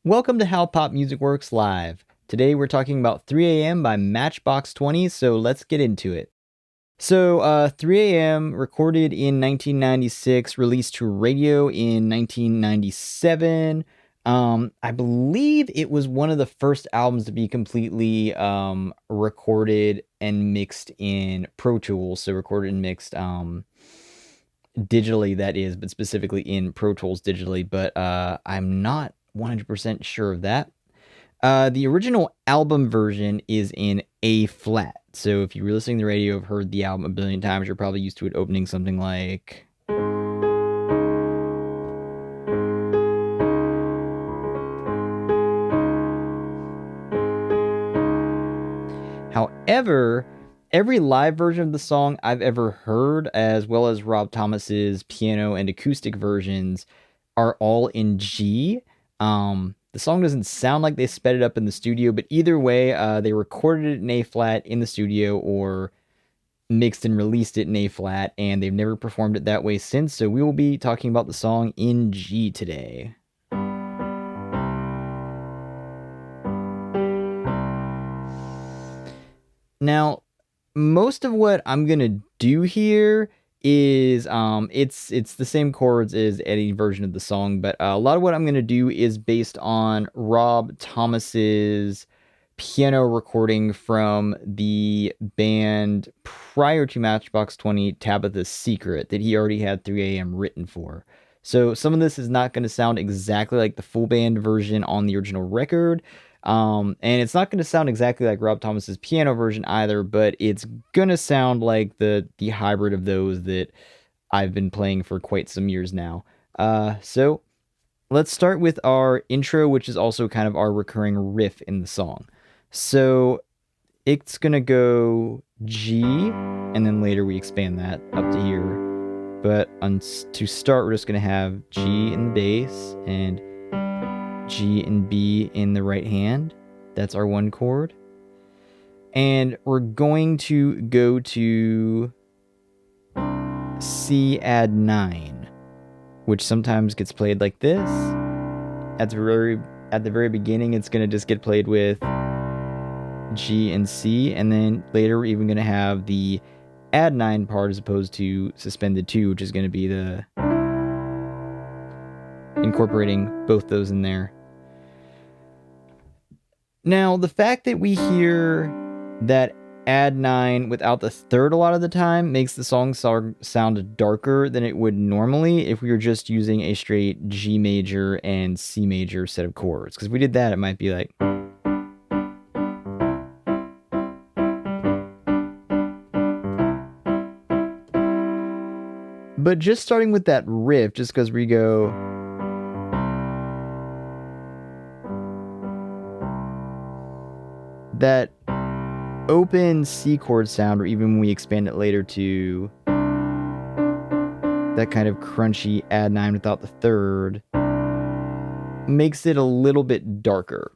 Welcome to How Pop Music Works Live. Today we're talking about 3am by Matchbox 20, so let's get into it. So 3am, recorded in 1996, released to radio in 1997. I believe it was one of the first albums to be completely recorded and mixed in Pro Tools, so recorded and mixed digitally, that is, but specifically in Pro Tools digitally, but I'm not 100% sure of that. The original album version is in A flat. So if you were listening to the radio, have heard the album a billion times, you're probably used to it opening something like. However, every live version of the song I've ever heard, as well as Rob Thomas's piano and acoustic versions, are all in G. The song doesn't sound like they sped it up in the studio, but either way, they recorded it in A flat in the studio or mixed and released it in A flat, and they've never performed it that way since. So we will be talking about the song in G today. Now, most of what I'm gonna do here is it's the same chords as any version of the song, but a lot of what I'm gonna do is based on Rob Thomas's piano recording from the band prior to Matchbox 20, Tabitha's Secret, that he already had 3am written for. So some of this is not going to sound exactly like the full band version on the original record. And it's not going to sound exactly like Rob Thomas's piano version either, but it's going to sound like the hybrid of those that I've been playing for quite some years now. So let's start with our intro, which is also kind of our recurring riff in the song. So it's going to go G, and then later we expand that up to here. But to start, we're just going to have G in the bass and G and B in the right hand. That's our one chord. And we're going to go to C add 9, which sometimes gets played like this. At the very beginning, it's going to just get played with G and C, and then later we're even going to have the add 9 part as opposed to suspended 2, which is going to be the incorporating both those in there. Now, the fact that we hear that add 9 without the third a lot of the time makes the song sound darker than it would normally if we were just using a straight G major and C major set of chords. Because if we did that, it might be like. But just starting with that riff, just because we go. That open C chord sound, or even when we expand it later to that kind of crunchy add 9 without the third, makes it a little bit darker.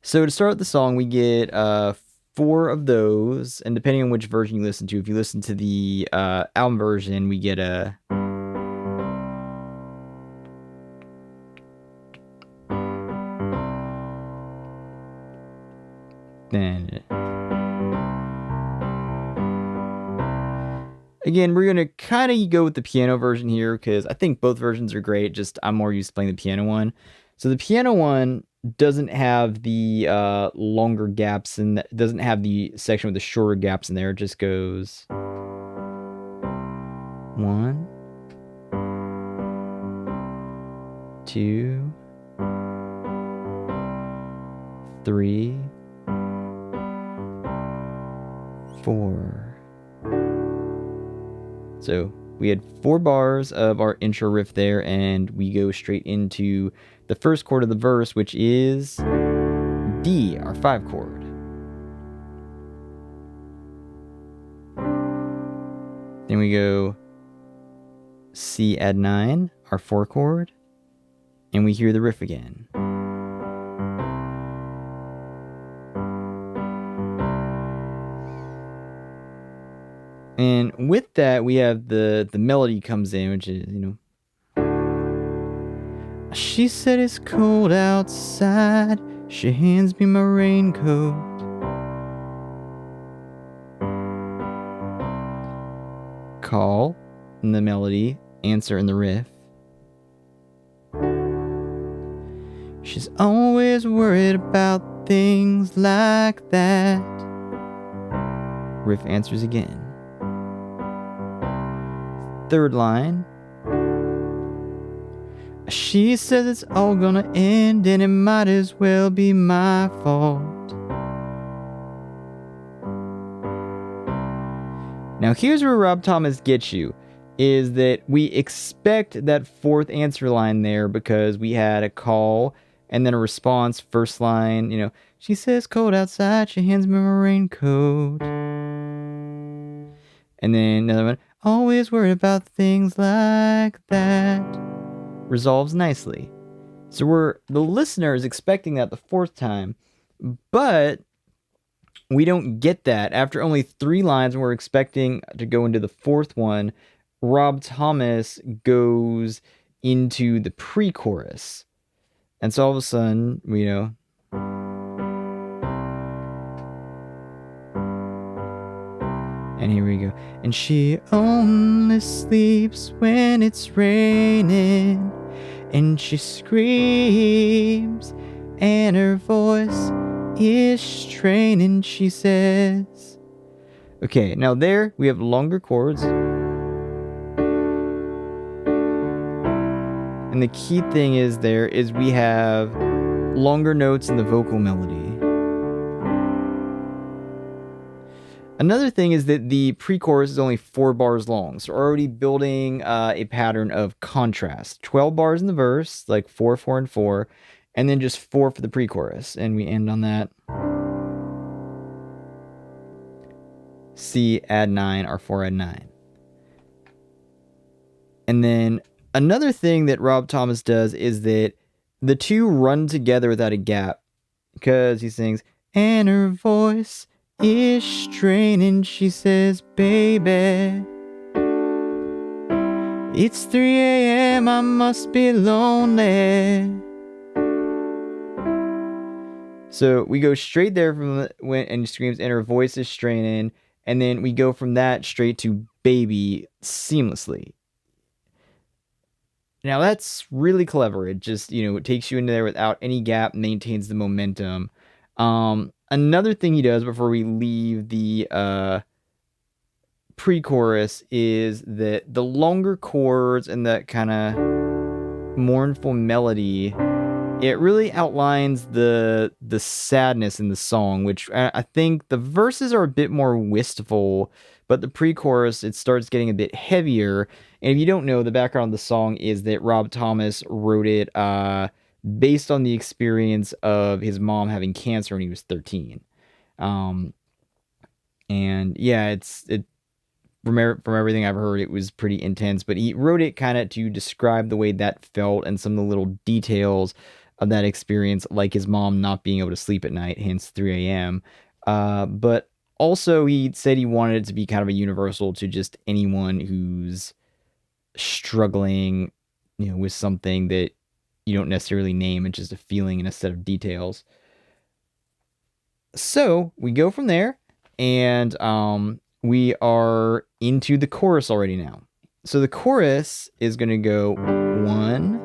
So to start the song, we get 4 of those, and depending on which version you listen to, if you listen to the album version, we get a. Then. Again, we're going to kind of go with the piano version here because I think both versions are great, just I'm more used to playing the piano one. So the piano one doesn't have the longer gaps, and doesn't have the section with the shorter gaps in there. It just goes 1, 2, 3, 4. So we had 4 bars of our intro riff there, and we go straight into the first chord of the verse, which is D, our 5 chord. Then we go C add 9, our 4 chord, and we hear the riff again. And with that, we have the melody comes in, which is, She said it's cold outside. She hands me my raincoat. Call in the melody, answer in the riff. She's always worried about things like that. Riff answers again. Third line. She says it's all gonna end and it might as well be my fault. Now here's where Rob Thomas gets you, is that we expect that fourth answer line there because we had a call and then a response, first line, she says cold outside, she hands me my raincoat. And then another one, always worried about things like that. Resolves nicely. So the listener is expecting that the fourth time, but we don't get that. After only 3 lines, we're expecting to go into the fourth one. Rob Thomas goes into the pre-chorus. And so all of a sudden, and here we go. And she only sleeps when it's raining. And she screams, and her voice is straining, she says. Okay, now there we have longer chords. And the key thing is we have longer notes in the vocal melody. Another thing is that the pre-chorus is only 4 bars long, so we're already building a pattern of contrast. 12 bars in the verse, like 4, 4, and 4, and then just 4 for the pre-chorus, and we end on that. C, add 9, or 4, add 9. And then another thing that Rob Thomas does is that the two run together without a gap, because he sings, and her voice is straining, she says, baby. It's 3 a.m., I must be lonely. So we go straight there from and she screams, and her voice is straining, and then we go from that straight to baby seamlessly. Now that's really clever. It just, it takes you into there without any gap, maintains the momentum. Another thing he does before we leave the pre-chorus is that the longer chords and that kind of mournful melody, it really outlines the sadness in the song, which I think the verses are a bit more wistful, but the pre-chorus, it starts getting a bit heavier. And if you don't know, the background of the song is that Rob Thomas wrote it based on the experience of his mom having cancer when he was 13. And yeah, from everything I've heard, it was pretty intense, but he wrote it kind of to describe the way that felt and some of the little details of that experience, like his mom not being able to sleep at night, hence 3 a.m. But also he said he wanted it to be kind of a universal to just anyone who's struggling, with something that you don't necessarily name. It's just a feeling and a set of details. So we go from there, and we are into the chorus already now. So the chorus is going to go 1,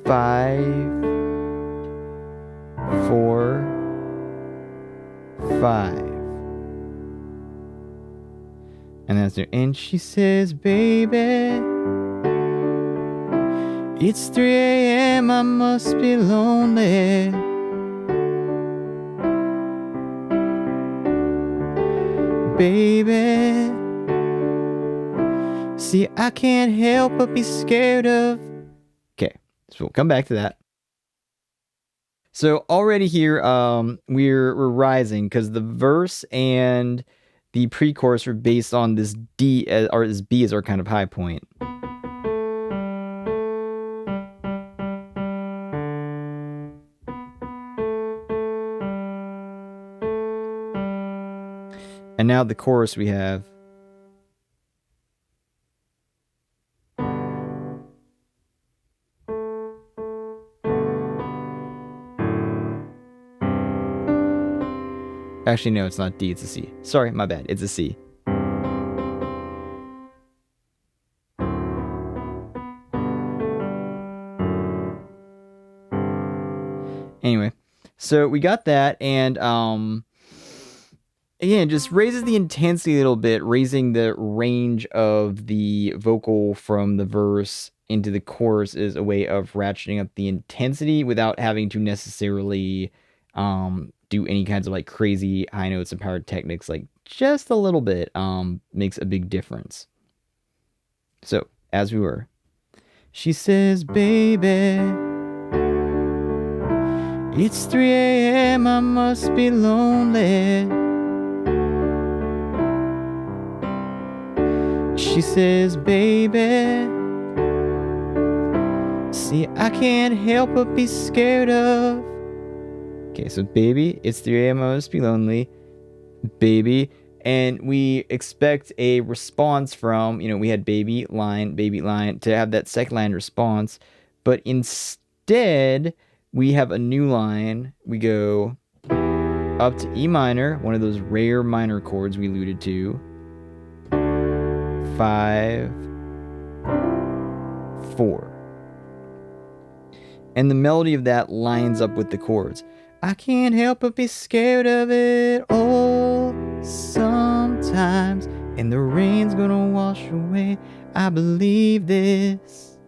5, 4, 5. And that's there. And she says, baby, it's 3 a.m., I must be lonely. Baby, see, I can't help but be scared of. Okay, so we'll come back to that. So already here, we're rising because the verse and the pre-chorus are based on this D, or this B as our kind of high point. And now the chorus we have. Actually, no, it's not D, it's a C. Sorry, my bad. It's a C. Anyway, so we got that, and again, just raises the intensity a little bit, raising the range of the vocal from the verse into the chorus is a way of ratcheting up the intensity without having to necessarily do any kinds of like crazy high notes and pyrotechnics. Like just a little bit makes a big difference. So as we were, she says, baby, it's 3 a.m. I must be lonely. She says, baby, see, I can't help but be scared of. Okay, so baby, it's 3 a.m. I must be lonely. Baby. And we expect a response from, we had baby line, to have that second line response. But instead, we have a new line. We go up to E minor, one of those rare minor chords we alluded to. 5, 4. And the melody of that lines up with the chords. I can't help but be scared of it all sometimes, and the rain's gonna wash away. I believe this.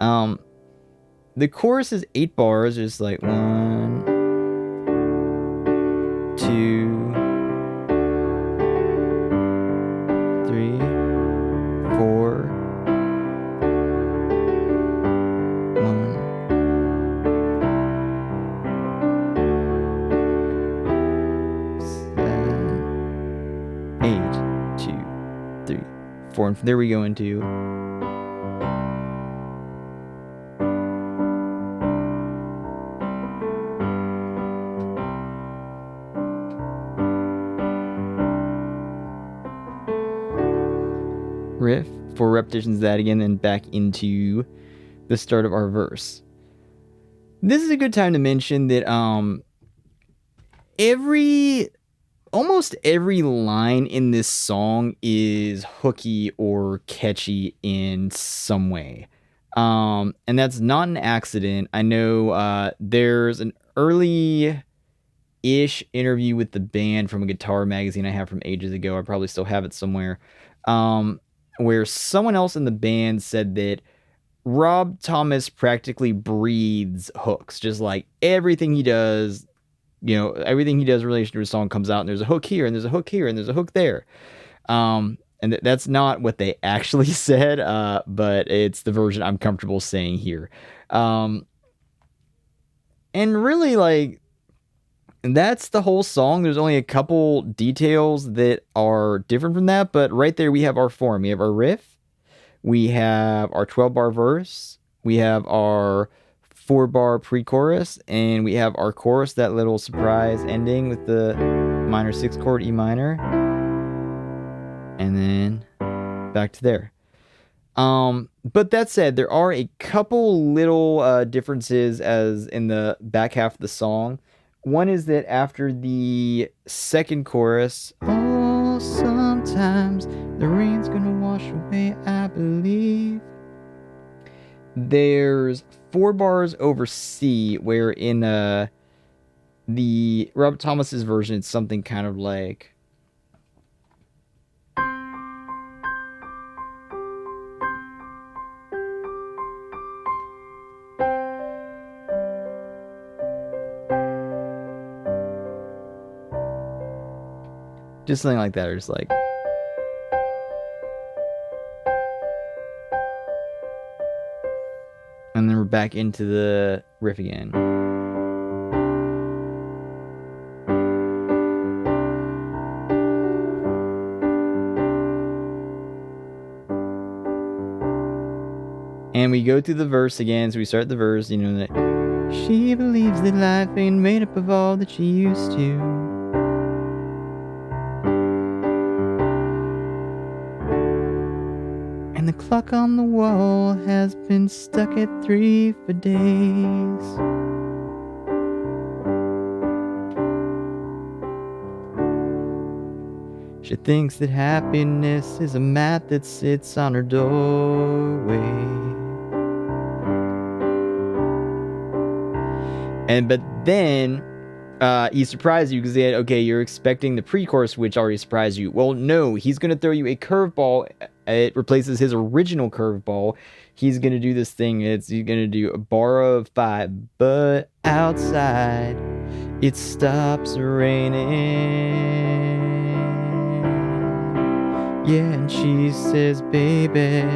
The chorus is 8 bars, just like 1, 2, 3, 4, 1, 7, 8, 2, 3, 4, and there we go into riff, 4 repetitions of that again, then back into the start of our verse. This is a good time to mention that almost every line in this song is hooky or catchy in some way. And that's not an accident. I know there's an early-ish interview with the band from a guitar magazine I have from ages ago. I probably still have it somewhere. Where someone else in the band said that Rob Thomas practically breathes hooks. Just like everything he does, everything he does in relation to a song comes out, and there's a hook here, and there's a hook here, and there's a hook there. And that's not what they actually said, but it's the version I'm comfortable saying here. And really, like, that's the whole song. There's only a couple details that are different from that, but right there we have our form. We have our riff, we have our 12-bar verse, we have our 4-bar pre-chorus, and we have our chorus, that little surprise ending with the minor 6 chord E minor, and then back to there. But that said, there are a couple little differences as in the back half of the song. One is that after the second chorus, oh, sometimes the rain's gonna wash away, I believe, there's 4 bars over C, where in the Robert Thomas's version, it's something kind of like, just something like that, or just like, and then we're back into the riff again. And we go through the verse again, so we start the verse, that she believes that life ain't made up of all that she used to. And the clock on the wall has been stuck at 3 for days. She thinks that happiness is a mat that sits on her doorway. But then he surprised you because he had, okay, you're expecting the pre-chorus, which already surprised you. Well, no, he's going to throw you a curveball. It replaces his original curveball. He's going to do this thing. He's going to do a bar of 5, but outside it stops raining. Yeah, and she says, baby.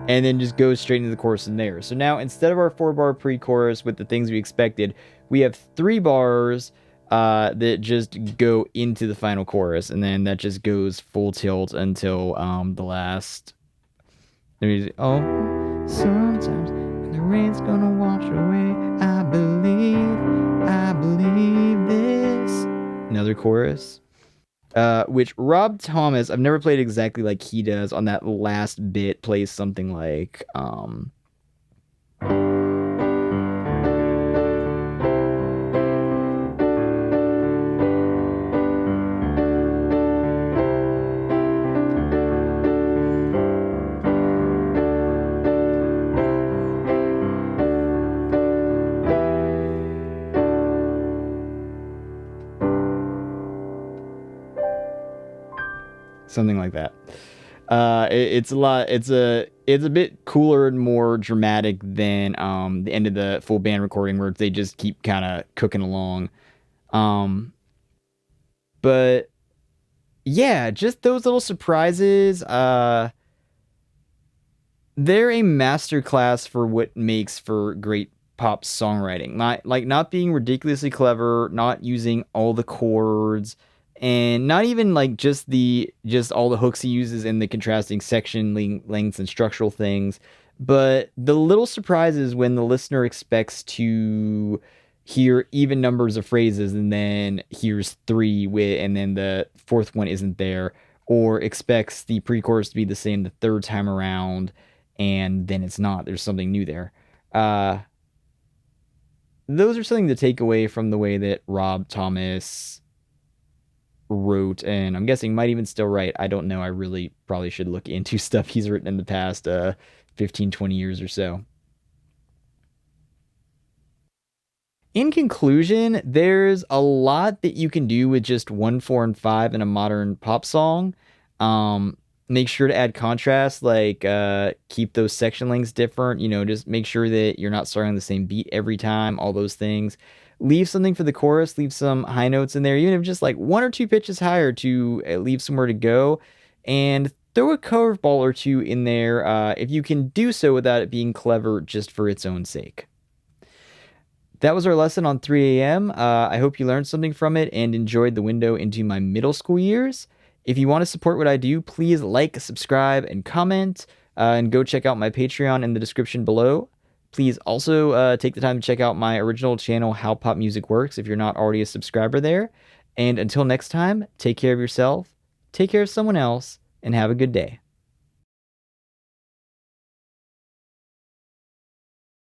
And then just goes straight into the chorus in there. So now, instead of our 4-bar pre-chorus with the things we expected, we have 3 bars that just go into the final chorus, and then that just goes full tilt until the last. Oh, sometimes when the rain's gonna wash away, I believe this. Another chorus. Which Rob Thomas, I've never played exactly like he does on that last bit, plays something like, something like that. It's a lot. It's a bit cooler and more dramatic than the end of the full band recording, where they just keep kind of cooking along. But yeah, just those little surprises. They're a masterclass for what makes for great pop songwriting. Not being ridiculously clever, not using all the chords, and not even like just all the hooks he uses in the contrasting section lengths and structural things, but the little surprises when the listener expects to hear even numbers of phrases and then hears 3 and then the 4th one isn't there, or expects the pre-chorus to be the same the 3rd time around and then it's not. There's something new there. Those are something to take away from the way that Rob Thomas wrote, and I'm guessing might even still write. I don't know. I really probably should look into stuff he's written in the past 15, 20 years or so. In conclusion, there's a lot that you can do with just 1, 4, and 5 in a modern pop song. Make sure to add contrast, like keep those section lengths different, just make sure that you're not starting on the same beat every time, all those things. Leave something for the chorus, leave some high notes in there, even if just like 1 or 2 pitches higher to leave somewhere to go, and throw a curveball or 2 in there if you can do so without it being clever just for its own sake. That was our lesson on 3 a.m. I hope you learned something from it and enjoyed the window into my middle school years. If you want to support what I do, please like, subscribe, and comment, and go check out my Patreon in the description below. Please also take the time to check out my original channel, How Pop Music Works, if you're not already a subscriber there. And until next time, take care of yourself, take care of someone else, and have a good day.